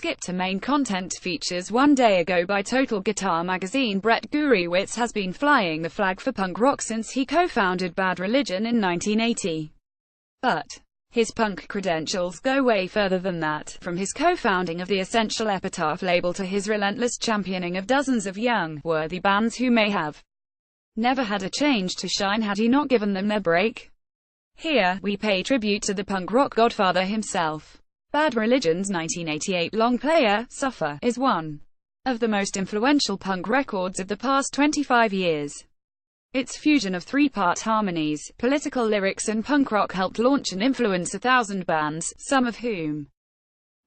skip to main content features 1 day ago by Total Guitar magazine. Brett Gurewitz has been flying the flag for punk rock since he co-founded Bad Religion in 1980. But his punk credentials go way further than that, from his co-founding of the essential Epitaph label to his relentless championing of dozens of young, worthy bands who may have never had a chance to shine had he not given them their break. Here, we pay tribute to the punk rock godfather himself. Bad Religion's 1988 longplayer, Suffer, is one of the most influential punk records of the past 25 years. Its fusion of three-part harmonies, political lyrics and punk rock helped launch and influence 1,000 bands, some of whom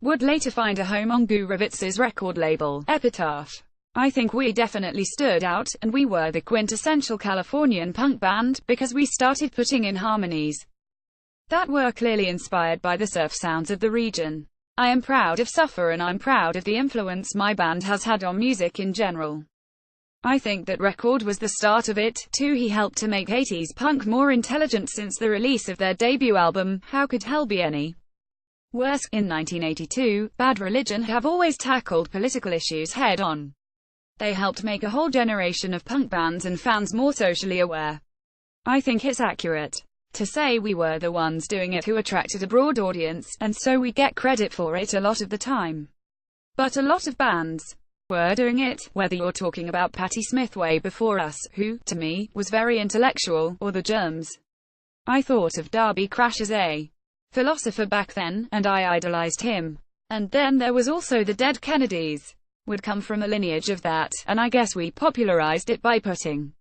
would later find a home on Gurewitz's record label, Epitaph. I think we definitely stood out, and we were the quintessential Californian punk band, because we started putting in harmonies that were clearly inspired by the surf sounds of the region. I am proud of Suffer, and I'm proud of the influence my band has had on music in general. I think that record was the start of it, too. He helped to make 80s punk more intelligent since the release of their debut album, How Could Hell Be Any Worse? In 1982, Bad Religion have always tackled political issues head-on. They helped make a whole generation of punk bands and fans more socially aware. I think it's accurate to say we were the ones doing it who attracted a broad audience, and so we get credit for it a lot of the time. But a lot of bands were doing it, whether you're talking about Patti Smith way before us, who, to me, was very intellectual, or the Germs. I thought of Darby Crash as a philosopher back then, and I idolized him. And then there was also the Dead Kennedys. Would come from a lineage of that, and I guess we popularized it by putting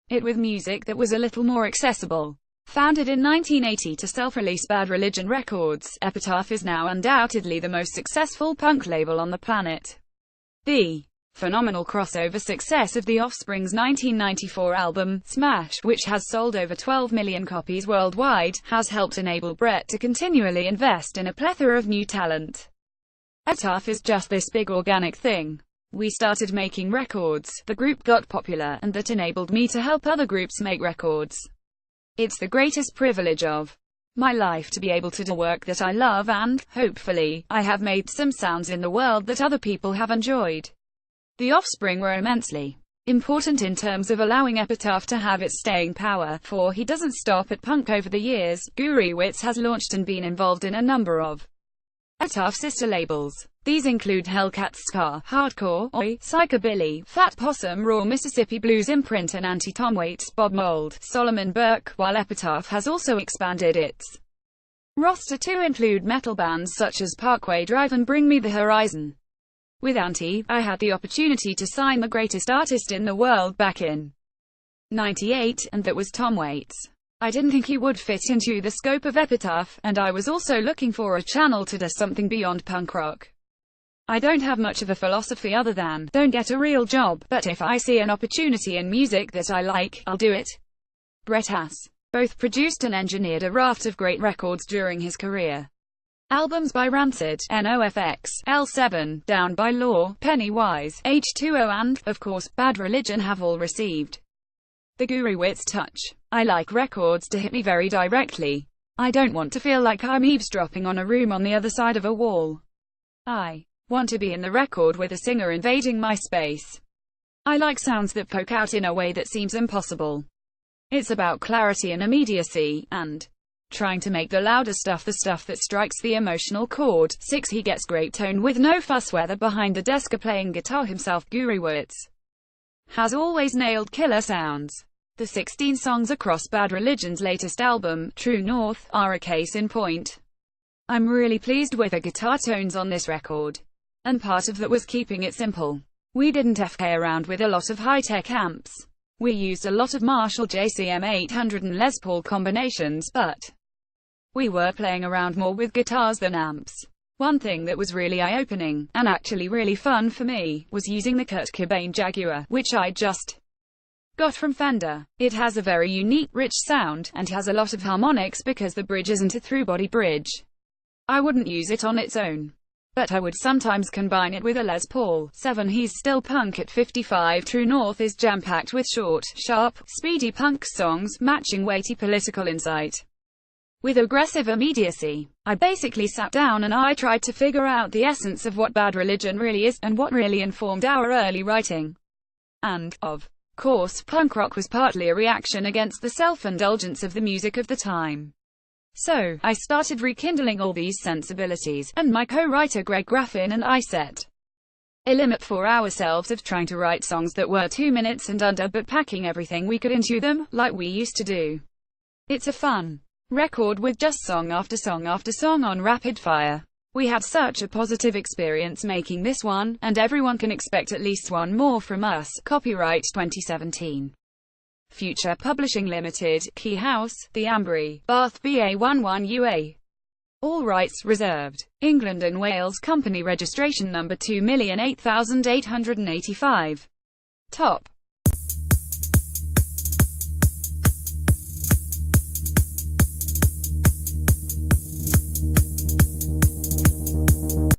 it with music that was a little more accessible. Founded in 1980 to self-release Bad Religion Records, Epitaph is now undoubtedly the most successful punk label on the planet. The phenomenal crossover success of The Offspring's 1994 album, Smash, which has sold over 12 million copies worldwide, has helped enable Brett to continually invest in a plethora of new talent. Epitaph is just this big organic thing. We started making records, the group got popular, and that enabled me to help other groups make records. It's the greatest privilege of my life to be able to do work that I love, and, hopefully, I have made some sounds in the world that other people have enjoyed. The Offspring were immensely important in terms of allowing Epitaph to have its staying power, for he doesn't stop at punk. Over the years, Gurewitz has launched and been involved in a number of Epitaph sister labels. These include Hellcat Ska, Hardcore, Oi, Psychobilly, Fat Possum, Raw Mississippi Blues Imprint and Anti-Tom Waits, Bob Mould, Solomon Burke, while Epitaph has also expanded its roster to include metal bands such as Parkway Drive and Bring Me the Horizon. With Anti, I had the opportunity to sign the greatest artist in the world back in '98, and that was Tom Waits. I didn't think he would fit into the scope of Epitaph, and I was also looking for a channel to do something beyond punk rock. I don't have much of a philosophy other than, don't get a real job, but if I see an opportunity in music that I like, I'll do it. Brett has both produced and engineered a raft of great records during his career. Albums by Rancid, NOFX, L7, Down by Law, Pennywise, H2O and, of course, Bad Religion have all received the Gurewitz touch. I like records to hit me very directly. I don't want to feel like I'm eavesdropping on a room on the other side of a wall. I want to be in the record with a singer invading my space. I like sounds that poke out in a way that seems impossible. It's about clarity and immediacy, and trying to make the louder stuff the stuff that strikes the emotional chord. 6. He gets great tone with no fuss, whether behind the desk or playing guitar himself. Gurewitz has always nailed killer sounds. The 16 songs across Bad Religion's latest album, True North, are a case in point. I'm really pleased with the guitar tones on this record. And part of that was keeping it simple. We didn't FK around with a lot of high-tech amps. We used a lot of Marshall JCM 800 and Les Paul combinations, but we were playing around more with guitars than amps. One thing that was really eye-opening, and actually really fun for me, was using the Kurt Cobain Jaguar, which I just got from Fender. It has a very unique, rich sound, and has a lot of harmonics because the bridge isn't a through-body bridge. I wouldn't use it on its own, but I would sometimes combine it with a Les Paul. 7. He's still punk at 55. True North is jam-packed with short, sharp, speedy punk songs, matching weighty political insight. With aggressive immediacy, I basically sat down and I tried to figure out the essence of what Bad Religion really is, and what really informed our early writing. And, of course, punk rock was partly a reaction against the self-indulgence of the music of the time. So, I started rekindling all these sensibilities, and my co-writer Greg Graffin and I set a limit for ourselves of trying to write songs that were 2 minutes and under, but packing everything we could into them, like we used to do. It's a fun record with just song after song after song on rapid fire. We had such a positive experience making this one, and everyone can expect at least one more from us. Copyright 2017. Future Publishing Limited, Key House, The Ambery, Bath BA11 UA. All rights reserved. England and Wales Company registration number 2,008,885. Top.